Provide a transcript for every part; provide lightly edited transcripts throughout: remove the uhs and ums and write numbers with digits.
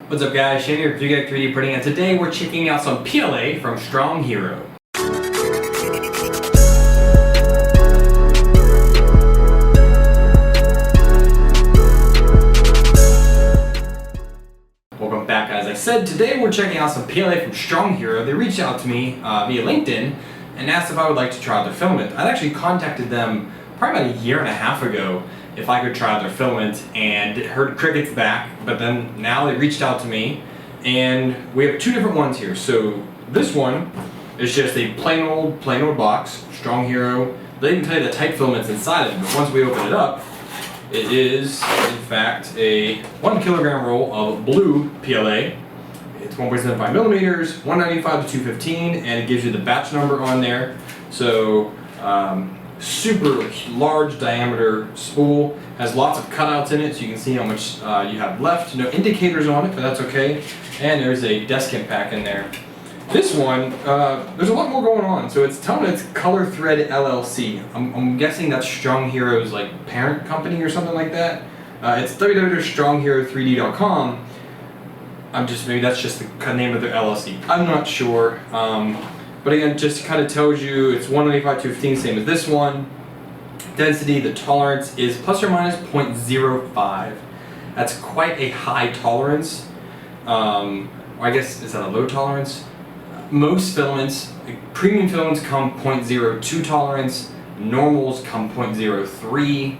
What's up guys, Shane here with Fugatech 3D Printing, and today we're checking out some PLA from Stronghero. Welcome back guys. As I said, today we're checking out some PLA from Stronghero. They reached out to me via LinkedIn and asked if I would like to try out their filament. I'd actually contacted them probably about a year and a half ago if I could try out their filament and heard crickets back, but then now they reached out to me and we have two different ones here. So this one is just a plain old box, Stronghero. They didn't tell you the type filament's inside it, but once we open it up, it is in fact a 1 kilogram roll of blue PLA. It's 1.75 millimeters, 195 to 215, and it gives you the batch number on there. So super large diameter spool, has lots of cutouts in it so you can see how much you have left. No indicators on it, but that's okay. And there's a desk impact in there. This one, there's a lot more going on. So it's telling it's Color Thread LLC. I'm guessing that's Stronghero's like parent company or something like that. It's www.stronghero3d.com. Maybe that's just the name of their LLC. I'm not sure. But again, just kind of tells you it's 195 to 15, same as this one. Density, the tolerance is plus or minus 0.05. That's quite a high tolerance. I guess, is that a low tolerance? Most filaments, premium filaments come 0.02 tolerance, normals come 0.03,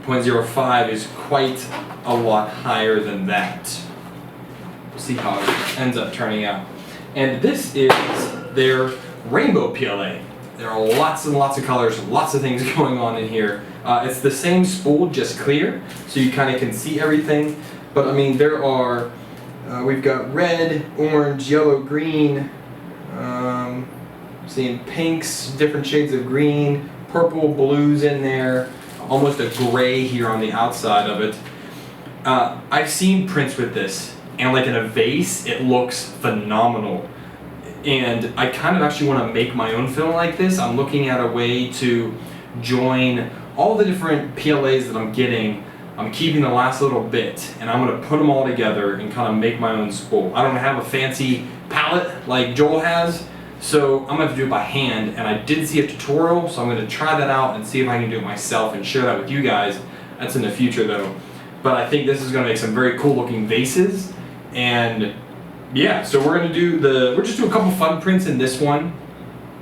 0.05 is quite a lot higher than that. We'll see how it ends up turning out. And this is their rainbow PLA. There are lots and lots of colors, lots of things going on in here. It's the same spool, just clear, so you kind of can see everything. But I mean, there are, we've got red, orange, yellow, green, seeing pinks, different shades of green, purple, blues in there, almost a gray here on the outside of it. I've seen prints with this, and like in a vase, it looks phenomenal. And I kind of actually want to make my own film like this. I'm looking at a way to join all the different PLAs that I'm getting. I'm keeping the last little bit, and I'm going to put them all together and kind of make my own spool. I don't have a fancy palette like Joel has, so I'm going to have to do it by hand. And I did see a tutorial, so I'm going to try that out and see if I can do it myself and share that with you guys. That's in the future though. But I think this is going to make some very cool looking vases. And yeah, so we're just do a couple fun prints in this one.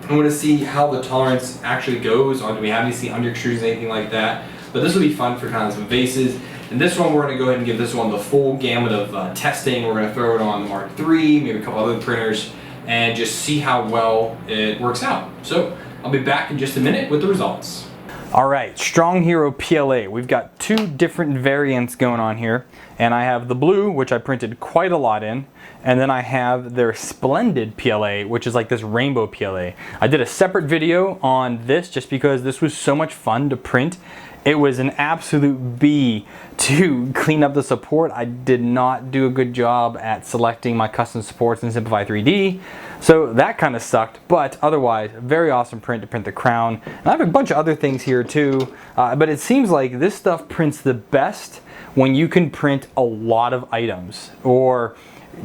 I want to see how the tolerance actually goes, or do we have any under extrusions, anything like that. But this will be fun for kind of some vases. And this one, we're going to go ahead and give this one the full gamut of testing. We're going to throw it on the Mark III, maybe a couple other printers, and just see how well it works out. So I'll be back in just a minute with the results. Alright, Stronghero PLA. We've got two different variants going on here. And I have the blue, which I printed quite a lot in. And then I have their Splendid PLA, which is like this rainbow PLA. I did a separate video on this just because this was so much fun to print. It was an absolute B to clean up the support. I did not do a good job at selecting my custom supports in Simplify 3D. So that kind of sucked, but otherwise, very awesome print to print the crown. And I have a bunch of other things here too, but it seems like this stuff prints the best when you can print a lot of items, or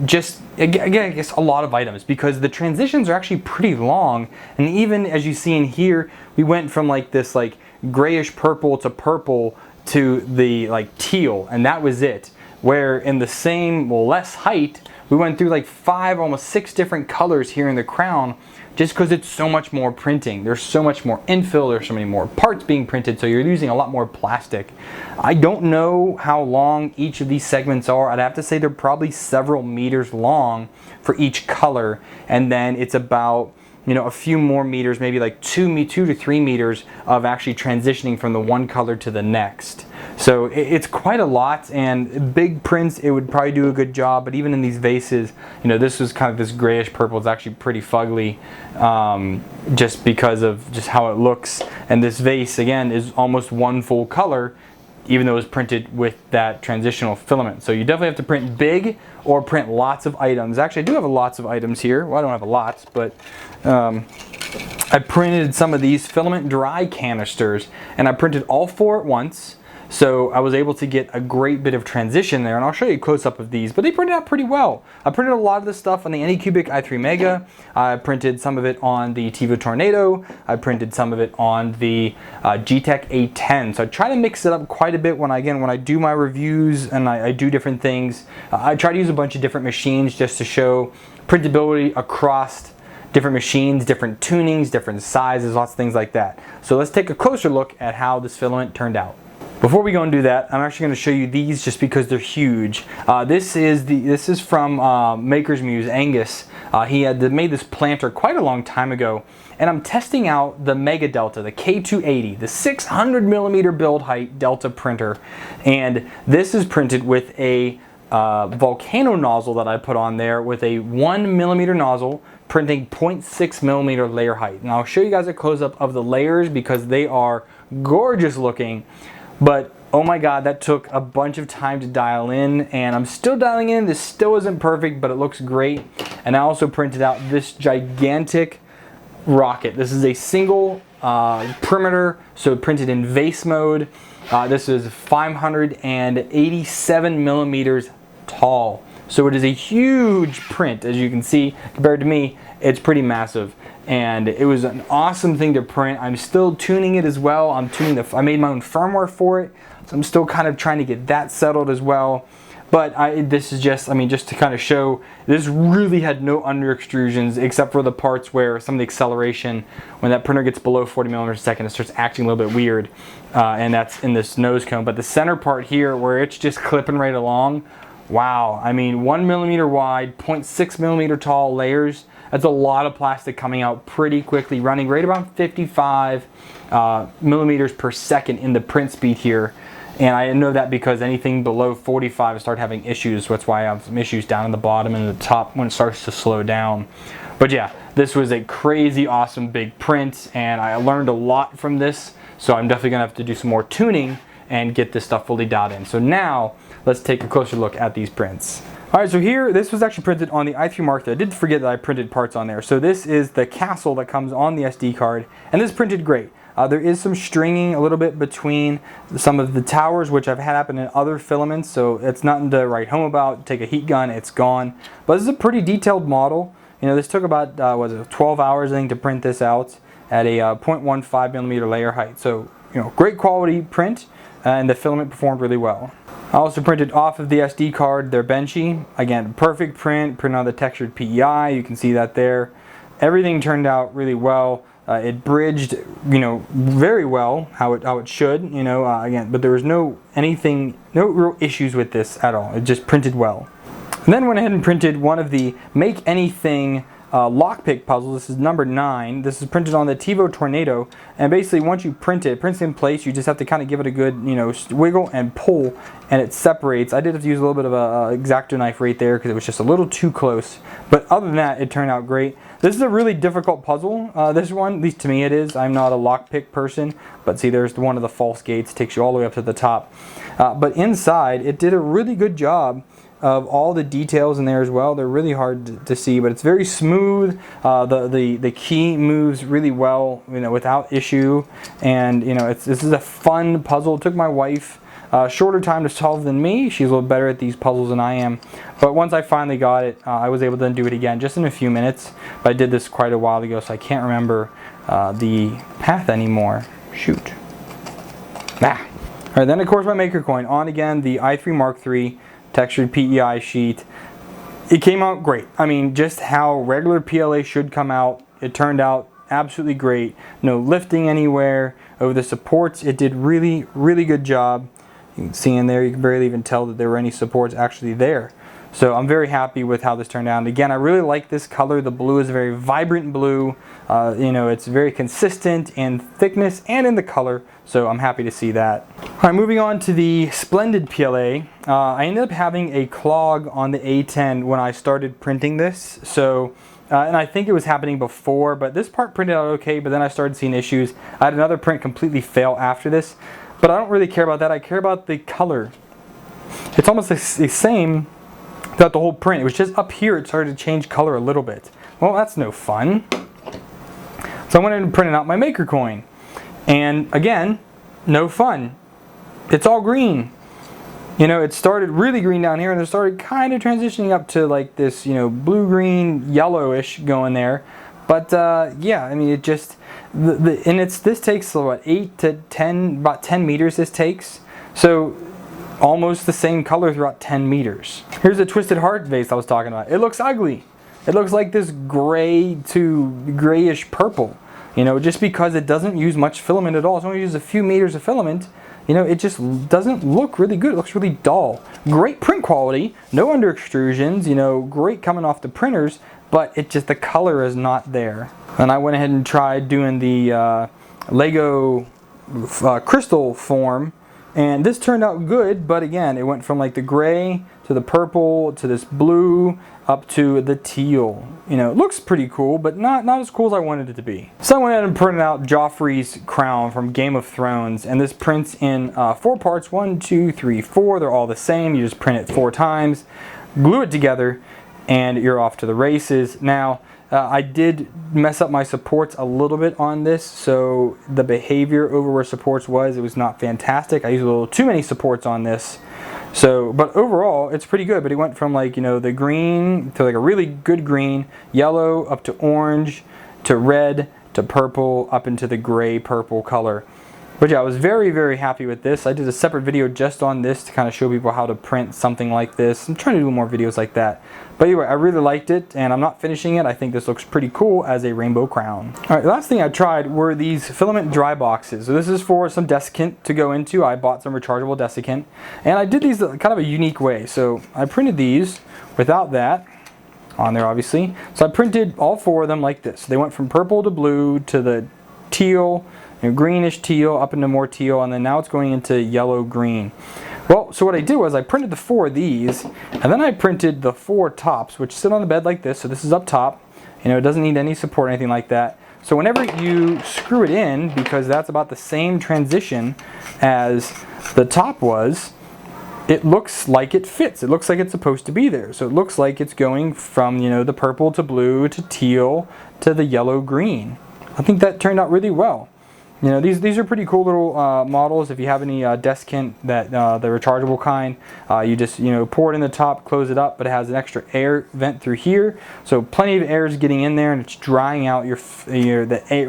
just, again, I guess a lot of items, because the transitions are actually pretty long. And even as you see in here, we went from like this like grayish purple to the like teal, and that was it. Where in the same, well, less height, we went through like 5, almost 6 different colors here in the crown, just because it's so much more printing. There's so much more infill, there's so many more parts being printed, so you're using a lot more plastic. I don't know how long each of these segments are. I'd have to say they're probably several meters long for each color, and then it's about, you know, a few more meters, maybe like 2 to 3 meters of actually transitioning from the one color to the next. So it's quite a lot, and big prints, it would probably do a good job, but even in these vases, you know, this was kind of this grayish purple. It's actually pretty fugly, just because of just how it looks. And this vase, again, is almost one full color, even though it was printed with that transitional filament. So you definitely have to print big or print lots of items. Actually, I do have lots of items here. Well, I don't have a lot, but I printed some of these filament dry canisters, and I printed all 4 at once. So I was able to get a great bit of transition there, and I'll show you a close-up of these, but they printed out pretty well. I printed a lot of this stuff on the Anycubic i3 Mega. I printed some of it on the Tivo Tornado. I printed some of it on the G-Tech A10. So I try to mix it up quite a bit when I do my reviews and I do different things. I try to use a bunch of different machines just to show printability across different machines, different tunings, different sizes, lots of things like that. So let's take a closer look at how this filament turned out. Before we go and do that, I'm actually going to show you these just because they're huge. This is from Maker's Muse, Angus. He had made this planter quite a long time ago, and I'm testing out the Mega Delta, the K280, the 600 millimeter build height Delta printer, and this is printed with a volcano nozzle that I put on there with a 1 millimeter nozzle, printing 0.6 millimeter layer height. And I'll show you guys a close-up of the layers because they are gorgeous looking. But oh my god, that took a bunch of time to dial in, and I'm still dialing in. This still isn't perfect, but it looks great. And I also printed out this gigantic rocket. This is a single perimeter, so printed in vase mode. This is 587 millimeters tall. So it is a huge print, as you can see. Compared to me, it's pretty massive. And it was an awesome thing to print. I'm still tuning it as well. I made my own firmware for it, so I'm still kind of trying to get that settled as well. But this is just, just to kind of show, this really had no under extrusions except for the parts where some of the acceleration, when that printer gets below 40 millimeters a second, it starts acting a little bit weird. And that's in this nose cone. But the center part here, where it's just clipping right along, wow. 1 millimeter wide, 0.6 millimeter tall layers. That's a lot of plastic coming out pretty quickly, running right around 55 millimeters per second in the print speed here. And I know that because anything below 45 I start having issues. So that's why I have some issues down in the bottom and the top when it starts to slow down. But yeah, this was a crazy awesome big print, and I learned a lot from this. So I'm definitely gonna have to do some more tuning and get this stuff fully dialed in. So now let's take a closer look at these prints. Alright, so here, this was actually printed on the i3 Mark III. I did forget that I printed parts on there. So this is the castle that comes on the SD card, and this printed great. There is some stringing a little bit between some of the towers, which I've had happen in other filaments, so it's nothing to write home about. Take a heat gun, it's gone. But this is a pretty detailed model. This took about 12 hours, I think, to print this out at a 0.15 millimeter layer height. So, great quality print, and the filament performed really well. I also printed off of the SD card their benchy. Again, perfect print, printed on the textured PEI. You can see that there. Everything turned out really well. It bridged, very well how it should. Again, but there was no real issues with this at all. It just printed well. And then went ahead and printed one of the Make Anything lockpick puzzle. This is number 9. This is printed on the Tivo Tornado, and basically once you print it, it prints in place. You just have to kind of give it a good wiggle and pull, and it separates. I did have to use a little bit of a X-Acto knife right there because it was just a little too close, but other than that, it turned out great. This is a really difficult puzzle, this one, at least to me it is. I'm not a lockpick person, but see, there's one of the false gates, takes you all the way up to the top. But inside, it did a really good job of all the details in there as well. They're really hard to see, but it's very smooth. The key moves really well, without issue. And this is a fun puzzle. It took my wife a shorter time to solve than me. She's a little better at these puzzles than I am. But once I finally got it, I was able to do it again just in a few minutes. But I did this quite a while ago, so I can't remember the path anymore. Shoot. All right, then of course my maker coin. On again, the i3 Mark III. Textured PEI sheet. It came out great. Just how regular PLA should come out. It turned out absolutely great. No lifting anywhere. Over the supports, it did really, really good job. You can see in there, you can barely even tell that there were any supports actually there. So I'm very happy with how this turned out. And again, I really like this color. The blue is a very vibrant blue. It's very consistent in thickness and in the color. So I'm happy to see that. All right, moving on to the Splendid PLA. I ended up having a clog on the A10 when I started printing this. So, and I think it was happening before, but this part printed out okay, but then I started seeing issues. I had another print completely fail after this, but I don't really care about that. I care about the color. It's almost the same throughout the whole print. It was just up here it started to change color a little bit. Well, that's no fun. So I went in and printed out my maker coin. And again, no fun. it's all green. You know, it started really green down here and it started kind of transitioning up to like this, you know, blue-green, yellowish going there. But yeah, I mean, it just, this takes what, 8 to 10, about 10 meters this takes. So almost the same color throughout 10 meters. Here's a twisted heart vase I was talking about. It looks ugly. It looks like this gray to grayish purple, you know, just because it doesn't use much filament at all. It only uses a few meters of filament. You know, it just doesn't look really good. It looks really dull. Great print quality, no under extrusions, you know, great coming off the printers, but it just, the color is not there. And I went ahead and tried doing the Lego crystal form, and this turned out good, but again, it went from like the gray to the purple to this blue up to the teal. You know, it looks pretty cool, but not as cool as I wanted it to be. So I went ahead and printed out Joffrey's crown from Game of Thrones, and this prints in 4 parts, 1, 2, 3, 4. They're all the same. You just print it 4 times, glue it together, and you're off to the races. Now, I did mess up my supports a little bit on this, so the behavior over where supports was, it was not fantastic. I used a little too many supports on this. So, but overall, it's pretty good. But it went from like, you know, the green to like a really good green, yellow up to orange, to red, to purple, up into the gray purple color. But yeah, I was very, very happy with this. I did a separate video just on this to kind of show people how to print something like this. I'm trying to do more videos like that. But anyway, I really liked it, and I'm not finishing it. I think this looks pretty cool as a rainbow crown. All right, the last thing I tried were these filament dry boxes. So this is for some desiccant to go into. I bought some rechargeable desiccant, and I did these kind of a unique way. So I printed these without that on there, obviously. So I printed all 4 of them like this. They went from purple to blue to the teal, you know, greenish teal, up into more teal, and then now it's going into yellow green. Well, so what I did was I printed the 4 of these, and then I printed the 4 tops, which sit on the bed like this. So this is up top. You know, it doesn't need any support or anything like that. So whenever you screw it in, because that's about the same transition as the top was, it looks like it fits. It looks like it's supposed to be there. So it looks like it's going from, you know, the purple to blue to teal to the yellow green. I think that turned out really well. You know, these are pretty cool little models. If you have any desiccant, that the rechargeable kind, you just, you know, pour it in the top, close it up, but it has an extra air vent through here, so plenty of air is getting in there and it's drying out your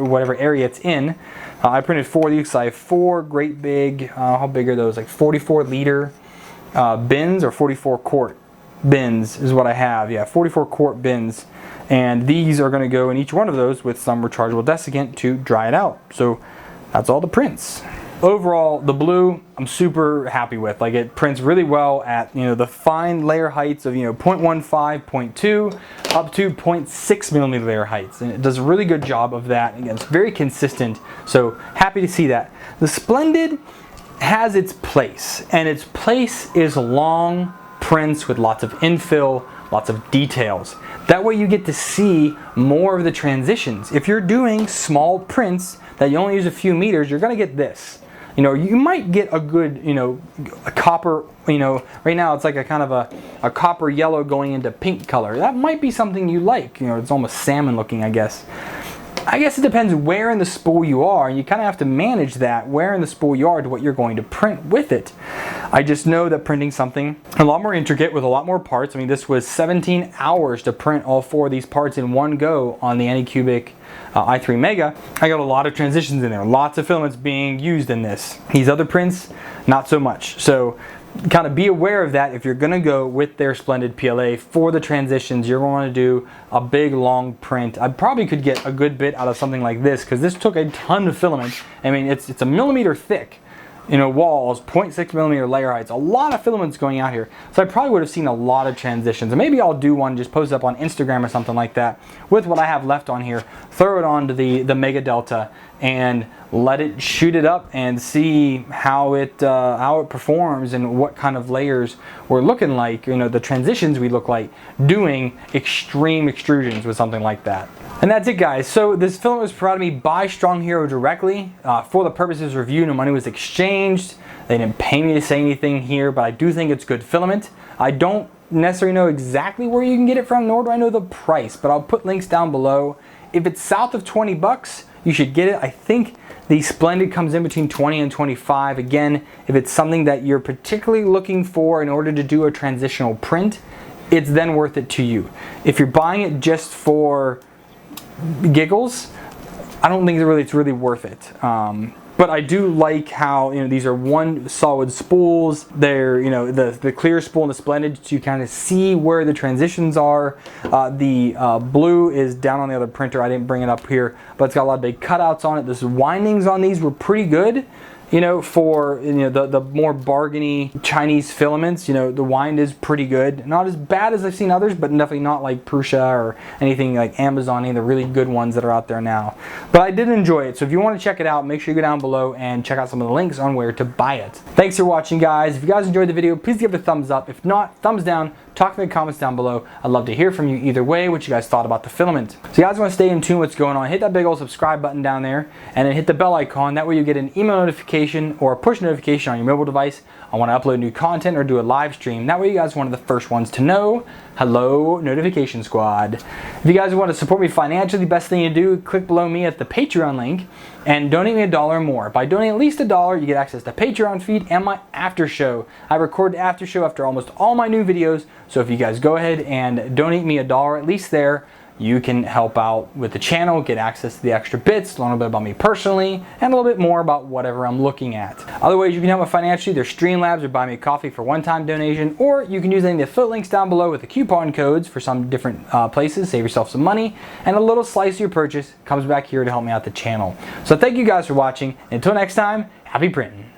whatever area it's in. I printed 4 of these. So I have 4 great big, how big are those? Like 44-liter bins, or 44-quart bins is what I have. Yeah, 44-quart bins. And these are going to go in each one of those with some rechargeable desiccant to dry it out. So that's all the prints. Overall, the blue, I'm super happy with. Like, it prints really well at, you know, the fine layer heights of, you know, 0.15, 0.2, up to 0.6 millimeter layer heights. And it does a really good job of that. Again, it's very consistent. So happy to see that. The Splendid has its place, and its place is long prints with lots of infill, lots of details. That way you get to see more of the transitions. If you're doing small prints that you only use a few meters, you're gonna get this. You know, you might get a good, you know, a copper, you know, right now it's like a kind of a copper yellow going into pink color. That might be something you like. You know, it's almost salmon looking, I guess. I guess it depends where in the spool you are, and you kind of have to manage that, where in the spool you are to what you're going to print with it. I just know that printing something a lot more intricate with a lot more parts. I mean, this was 17 hours to print all 4 of these parts in one go on the Anycubic i3 Mega. I got a lot of transitions in there, lots of filaments being used in this. These other prints, not so much. So kind of be aware of that if you're going to go with their Splendid PLA for the transitions. You're going to do a big long print. I probably could get a good bit out of something like this, because this took a ton of filament. I mean, it's a millimeter thick, you know, walls, 0.6 millimeter layer heights, a lot of filaments going out here. So I probably would have seen a lot of transitions. And maybe I'll do one, just post it up on Instagram or something like that with what I have left on here, throw it onto the Mega Delta and let it shoot it up and see how it performs and what kind of layers we're looking like, you know, the transitions we look like doing extreme extrusions with something like that. And that's it, guys. So this filament was provided to me by Stronghero directly for the purposes of review. No money was exchanged. They didn't pay me to say anything here, but I do think it's good filament. I don't necessarily know exactly where you can get it from, nor do I know the price, but I'll put links down below. If it's south of 20 bucks, you should get it. I think the Splendid comes in between 20 and 25. Again, if it's something that you're particularly looking for in order to do a transitional print, it's then worth it to you. If you're buying it just for giggles, I don't think it's really worth it. But I do like how, you know, these are one solid spools. They're, you know, the clear spool and the Splendid, so you kind of see where the transitions are. The blue is down on the other printer. I didn't bring it up here, but it's got a lot of big cutouts on it. The windings on these were pretty good. You know, for, you know, the more bargainy Chinese filaments, you know, the wind is pretty good. Not as bad as I've seen others, but definitely not like Prusa or anything like Amazon, any of the really good ones that are out there now. But I did enjoy it, so if you want to check it out, make sure you go down below and check out some of the links on where to buy it. Thanks for watching, guys. If you guys enjoyed the video, please give it a thumbs up. If not, thumbs down. Talk in the comments down below. I'd love to hear from you either way, what you guys thought about the filament. So you guys want to stay in tune with what's going on, hit that big old subscribe button down there, and then hit the bell icon. That way you get an email notification or a push notification on your mobile device. I want to upload new content or do a live stream. That way you guys are one of the first ones to know. Hello, Notification Squad. If you guys want to support me financially, the best thing to do, click below me at the Patreon link and donate me $1 or more. By donating at least $1, you get access to Patreon feed and my after show. I record the after show after almost all my new videos, so if you guys go ahead and donate me $1 at least there, you can help out with the channel, get access to the extra bits, learn a bit about me personally, and a little bit more about whatever I'm looking at. Other ways you can help me financially, there's Streamlabs or buy me a coffee for one-time donation, or you can use any of the affiliate links down below with the coupon codes for some different places, save yourself some money, and a little slice of your purchase comes back here to help me out the channel. So thank you guys for watching, and until next time, happy printing.